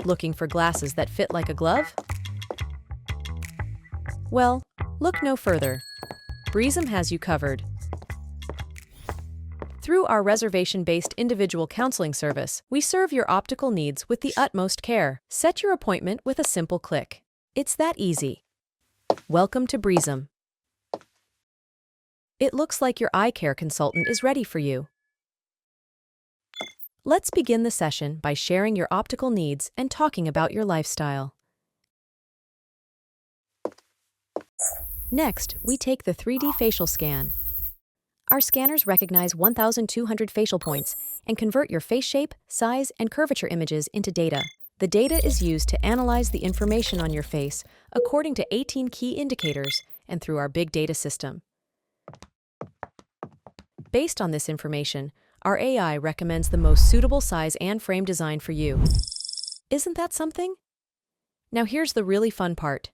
Looking for glasses that fit like a glove? Well, look no further. Breezm has you covered. Through our reservation-based individual counseling service, we serve your optical needs with the utmost care. Set your appointment with a simple click. It's that easy. Welcome to Breezm. It looks like your eye care consultant is ready for you. Let's begin the session by sharing your optical needs and talking about your lifestyle. Next, we take the 3D facial scan. Our scanners recognize 1,200 facial points and convert your face shape, size, and curvature images into data. The data is used to analyze the information on your face according to 18 key indicators and through our big data system. Based on this information, our AI recommends the most suitable size and frame design for you. Isn't that something? Now here's the really fun part.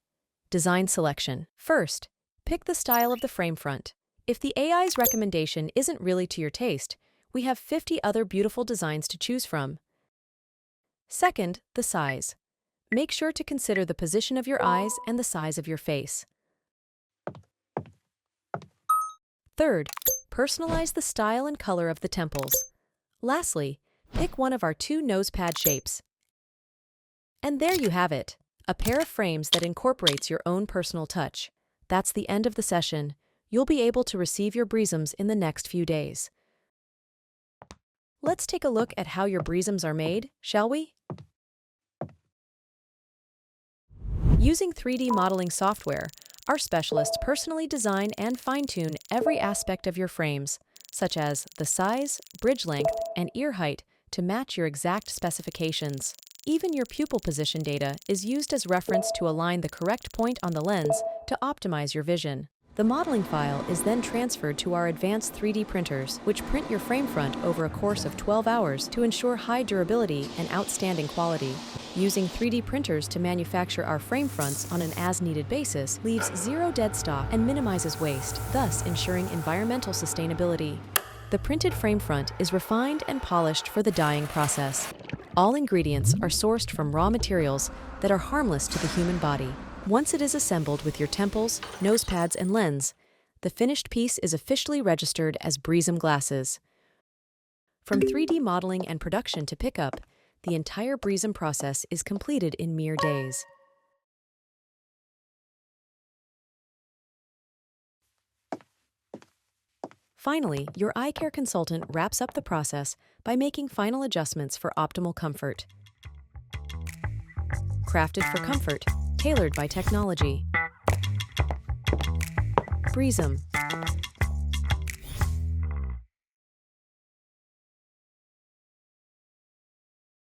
Design selection. First, pick the style of the frame front. If the AI's recommendation isn't really to your taste, we have 50 other beautiful designs to choose from. Second, the size. Make sure to consider the position of your eyes and the size of your face. Third, personalize the style and color of the temples. Lastly, pick one of our 2 nose pad shapes. And there you have it, a pair of frames that incorporates your own personal touch. That's the end of the session. You'll be able to receive your Breezms in the next few days. Let's take a look at how your Breezms are made, shall we? Using 3D modeling software, our specialists personally design and fine-tune every aspect of your frames, such as the size, bridge length, and ear height, to match your exact specifications. Even your pupil position data is used as reference to align the correct point on the lens to optimize your vision. The modeling file is then transferred to our advanced 3D printers, which print your frame front over a course of 12 hours to ensure high durability and outstanding quality. Using 3D printers to manufacture our frame fronts on an as-needed basis leaves zero dead stock and minimizes waste, thus ensuring environmental sustainability. The printed frame front is refined and polished for the dyeing process. All ingredients are sourced from raw materials that are harmless to the human body. Once it is assembled with your temples, nose pads, and lens, the finished piece is officially registered as Breezm glasses. From 3D modeling and production to pickup, the entire Breezm process is completed in mere days. Finally, your eye care consultant wraps up the process by making final adjustments for optimal comfort. Crafted for comfort, tailored by technology. Breezm.